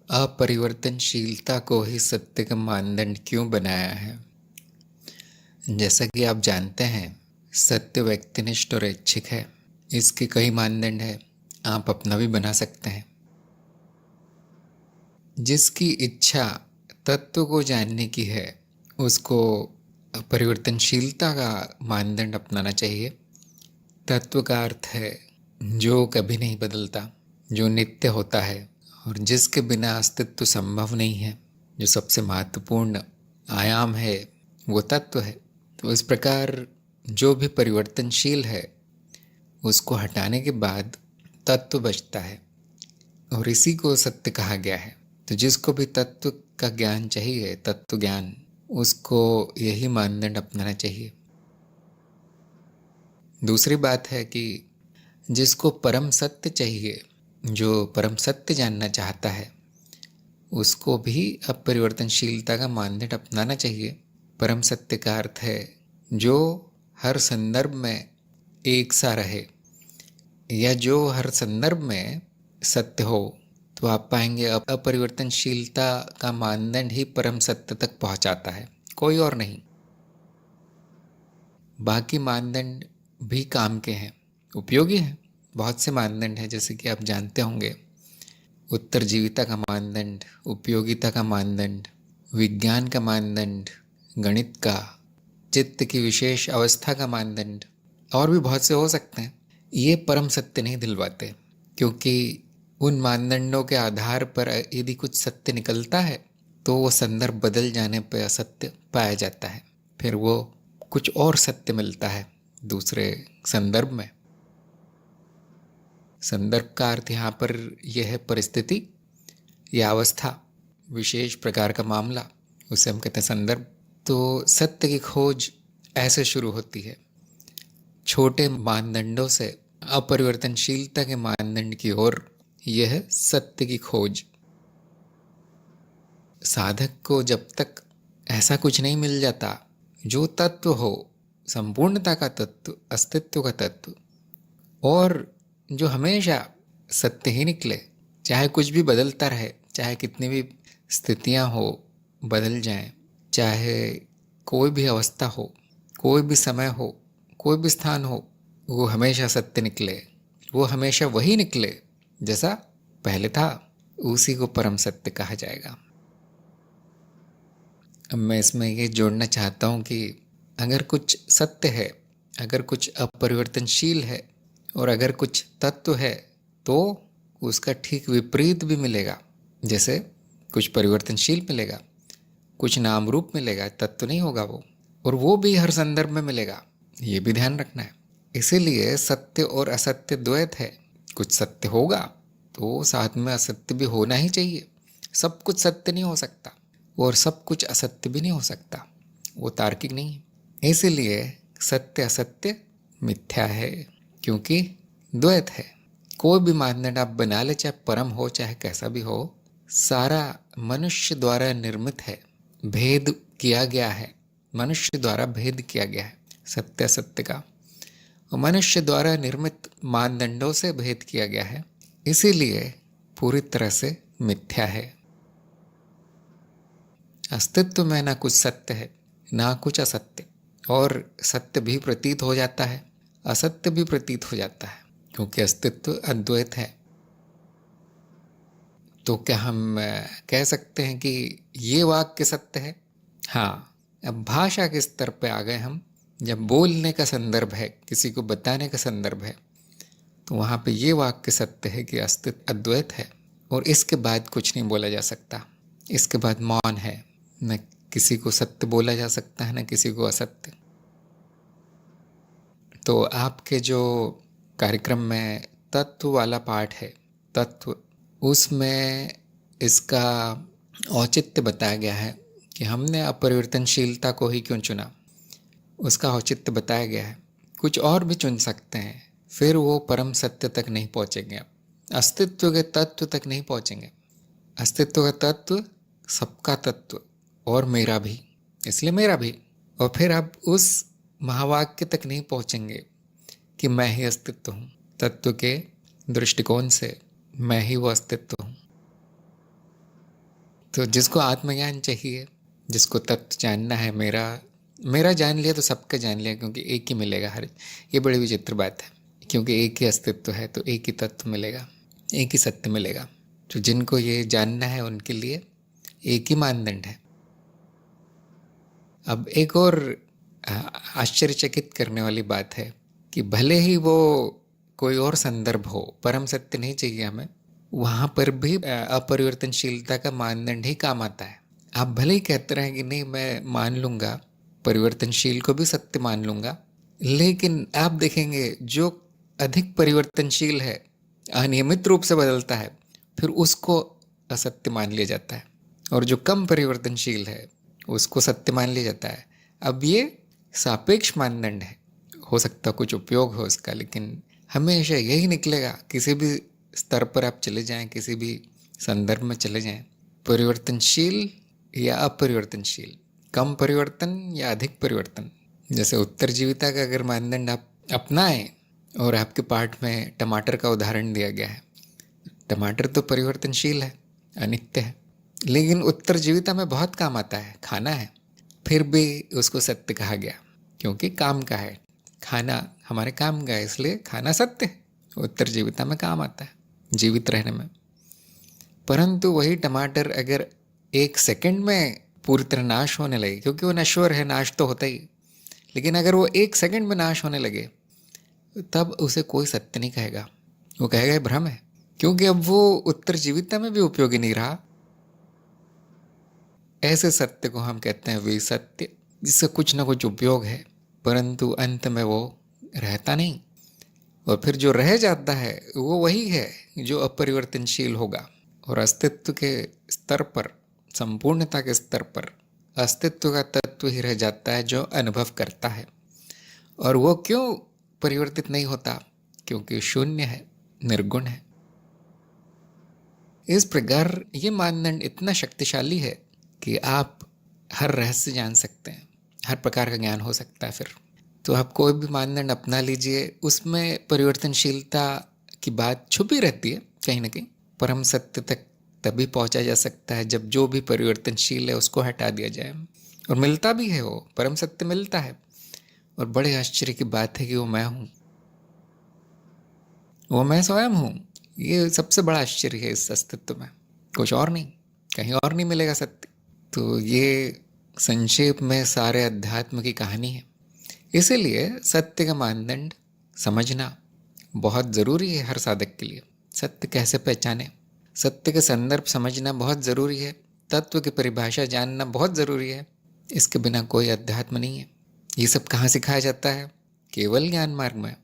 अपरिवर्तनशीलता को ही सत्य का मानदंड क्यों बनाया है? जैसा कि आप जानते हैं, सत्य व्यक्तिनिष्ठ और ऐच्छिक है। इसके कई मानदंड हैं, आप अपना भी बना सकते हैं। जिसकी इच्छा तत्व को जानने की है, उसको परिवर्तनशीलता का मानदंड अपनाना चाहिए। तत्व का अर्थ है जो कभी नहीं बदलता, जो नित्य होता है और जिसके बिना अस्तित्व संभव नहीं है। जो सबसे महत्वपूर्ण आयाम है वो तत्व है। तो इस प्रकार जो भी परिवर्तनशील है उसको हटाने के बाद तत्व बचता है और इसी को सत्य कहा गया है। तो जिसको भी तत्व का ज्ञान चाहिए, तत्व ज्ञान, उसको यही मानदंड अपनाना चाहिए। दूसरी बात है कि जिसको परम सत्य चाहिए, जो परम सत्य जानना चाहता है, उसको भी अपरिवर्तनशीलता का मानदंड अपनाना चाहिए। परम सत्य का अर्थ है जो हर संदर्भ में एक सा रहे या जो हर संदर्भ में सत्य हो। तो आप पाएंगे अपरिवर्तनशीलता का मानदंड ही परम सत्य तक पहुंचाता है, कोई और नहीं। बाकी मानदंड भी काम के हैं, उपयोगी हैं। बहुत से मानदंड हैं, जैसे कि आप जानते होंगे, उत्तरजीविता का मानदंड, उपयोगिता का मानदंड, विज्ञान का मानदंड, गणित का, चित्त की विशेष अवस्था का मानदंड, और भी बहुत से हो सकते हैं। ये परम सत्य नहीं दिलवाते, क्योंकि उन मानदंडों के आधार पर यदि कुछ सत्य निकलता है तो वो संदर्भ बदल जाने पर असत्य पाया जाता है। फिर वो कुछ और सत्य मिलता है दूसरे संदर्भ में। संदर्भ का अर्थ यहाँ पर यह है परिस्थिति या अवस्था, विशेष प्रकार का मामला, उसे हम कहते हैं संदर्भ। तो सत्य की खोज ऐसे शुरू होती है, छोटे मानदंडों से अपरिवर्तनशीलता के मानदंड की ओर। यह सत्य की खोज। साधक को जब तक ऐसा कुछ नहीं मिल जाता जो तत्व हो, संपूर्णता का तत्व, अस्तित्व का तत्व, और जो हमेशा सत्य ही निकले, चाहे कुछ भी बदलता रहे, चाहे कितनी भी स्थितियां हो बदल जाएं, चाहे कोई भी अवस्था हो, कोई भी समय हो, कोई भी स्थान हो, वो हमेशा सत्य निकले, वो हमेशा वही निकले जैसा पहले था, उसी को परम सत्य कहा जाएगा। अब मैं इसमें ये जोड़ना चाहता हूँ कि अगर कुछ सत्य है, अगर कुछ अपरिवर्तनशील है और अगर कुछ तत्व है, तो उसका ठीक विपरीत भी मिलेगा। जैसे कुछ परिवर्तनशील मिलेगा, कुछ नाम रूप मिलेगा, तत्व नहीं होगा वो, और वो भी हर संदर्भ में मिलेगा, ये भी ध्यान रखना है। इसीलिए सत्य और असत्य द्वैत है। कुछ सत्य होगा तो साथ में असत्य भी होना ही चाहिए। सब कुछ सत्य नहीं हो सकता और सब कुछ असत्य भी नहीं हो सकता, वो तार्किक नहीं है। इसीलिए सत्य असत्य मिथ्या है, क्योंकि द्वैत है। कोई भी मानदंड आप बना ले, चाहे परम हो चाहे कैसा भी हो, सारा मनुष्य द्वारा निर्मित है, भेद किया गया है, मनुष्य द्वारा भेद किया गया है सत्य असत्य का, और मनुष्य द्वारा निर्मित मानदंडों से भेद किया गया है। इसीलिए पूरी तरह से मिथ्या है। अस्तित्व में ना कुछ सत्य है ना कुछ असत्य, और सत्य भी प्रतीत हो जाता है, असत्य भी प्रतीत हो जाता है, क्योंकि अस्तित्व अद्वैत है। तो क्या हम कह सकते हैं कि ये वाक्य सत्य है? हाँ। अब भाषा के स्तर पे आ गए हम। जब बोलने का संदर्भ है, किसी को बताने का संदर्भ है, तो वहाँ पे ये वाक्य सत्य है कि अस्तित्व अद्वैत है और इसके बाद कुछ नहीं बोला जा सकता। इसके बाद मौन है, न किसी को सत्य बोला जा सकता है न किसी को असत्य। तो आपके जो कार्यक्रम में तत्व वाला पाठ है, तत्व, उसमें इसका औचित्य बताया गया है कि हमने अपरिवर्तनशीलता को ही क्यों चुना, उसका औचित्य बताया गया है। कुछ और भी चुन सकते हैं, फिर वो परम सत्य तक नहीं पहुँचेंगे, अस्तित्व के तत्व तक नहीं पहुँचेंगे। अस्तित्व का तत्व सबका तत्व और मेरा भी, इसलिए मेरा भी। और फिर आप उस महावाक्य तक नहीं पहुँचेंगे कि मैं ही अस्तित्व हूँ। तत्व के दृष्टिकोण से मैं ही वो अस्तित्व हूँ। तो जिसको आत्मज्ञान चाहिए, जिसको तत्व जानना है, मेरा मेरा जान लिया तो सबका जान लिया, क्योंकि एक ही मिलेगा हर। ये बड़ी विचित्र बात है, क्योंकि एक ही अस्तित्व है तो एक ही तत्व मिलेगा, एक ही सत्य मिलेगा। तो जिनको ये जानना है उनके लिए एक ही मानदंड है। अब एक और आश्चर्यचकित करने वाली बात है कि भले ही वो कोई और संदर्भ हो, परम सत्य नहीं चाहिए हमें, वहाँ पर भी अपरिवर्तनशीलता का मानदंड ही काम आता है। आप भले ही कहते रहें कि नहीं मैं मान लूँगा, परिवर्तनशील को भी सत्य मान लूँगा, लेकिन आप देखेंगे जो अधिक परिवर्तनशील है, अनियमित रूप से बदलता है, फिर उसको असत्य मान लिया जाता है, और जो कम परिवर्तनशील है उसको सत्य मान लिया जाता है। अब ये सापेक्ष मानदंड है, हो सकता कुछ उपयोग हो इसका, लेकिन हमेशा यही निकलेगा। किसी भी स्तर पर आप चले जाएं, किसी भी संदर्भ में चले जाएं, परिवर्तनशील या अपरिवर्तनशील, कम परिवर्तन या अधिक परिवर्तन। जैसे उत्तरजीविता का अगर मानदंड आप अपनाएं, और आपके पाठ में टमाटर का उदाहरण दिया गया है, टमाटर तो परिवर्तनशील है, अनित्य है, लेकिन उत्तरजीविता में बहुत काम आता है, खाना है, फिर भी उसको सत्य कहा गया, क्योंकि काम का है, खाना हमारे काम का है, इसलिए खाना सत्य है, उत्तरजीविता में काम आता है जीवित रहने में। परंतु वही टमाटर अगर एक सेकंड में पूरी तरह नाश होने लगे, क्योंकि वो नश्वर है, नाश तो होता ही, लेकिन अगर वो एक सेकंड में नाश होने लगे, तब उसे कोई सत्य नहीं कहेगा, वो कहेगा ये भ्रम है, क्योंकि अब वो उत्तरजीविता में भी उपयोगी नहीं रहा। ऐसे सत्य को हम कहते हैं विसत्य, जिससे कुछ ना कुछ उपयोग है, परंतु अंत में वो रहता नहीं, और फिर जो रह जाता है वो वही है जो अपरिवर्तनशील होगा, और अस्तित्व के स्तर पर, संपूर्णता के स्तर पर अस्तित्व का तत्व ही रह जाता है जो अनुभव करता है। और वो क्यों परिवर्तित नहीं होता? क्योंकि शून्य है, निर्गुण है। इस प्रकार ये मानदंड इतना शक्तिशाली है कि आप हर रहस्य जान सकते हैं, हर प्रकार का ज्ञान हो सकता है। फिर तो आप कोई भी मानदंड अपना लीजिए, उसमें परिवर्तनशीलता की बात छुपी रहती है कहीं ना कहीं। परम सत्य तक तभी पहुंचा जा सकता है जब जो भी परिवर्तनशील है उसको हटा दिया जाए, और मिलता भी है, वो परम सत्य मिलता है। और बड़े आश्चर्य की बात है कि वो मैं हूँ, वो मैं स्वयं हूँ। ये सबसे बड़ा आश्चर्य है इस अस्तित्व में, कुछ और नहीं, कहीं और नहीं मिलेगा सत्य। तो ये संक्षेप में सारे अध्यात्म की कहानी है। इसीलिए सत्य का मानदंड समझना बहुत ज़रूरी है हर साधक के लिए। सत्य कैसे पहचाने, सत्य के संदर्भ समझना बहुत ज़रूरी है, तत्व की परिभाषा जानना बहुत ज़रूरी है। इसके बिना कोई अध्यात्म नहीं है। ये सब कहाँ सिखाया जाता है? केवल ज्ञान मार्ग में।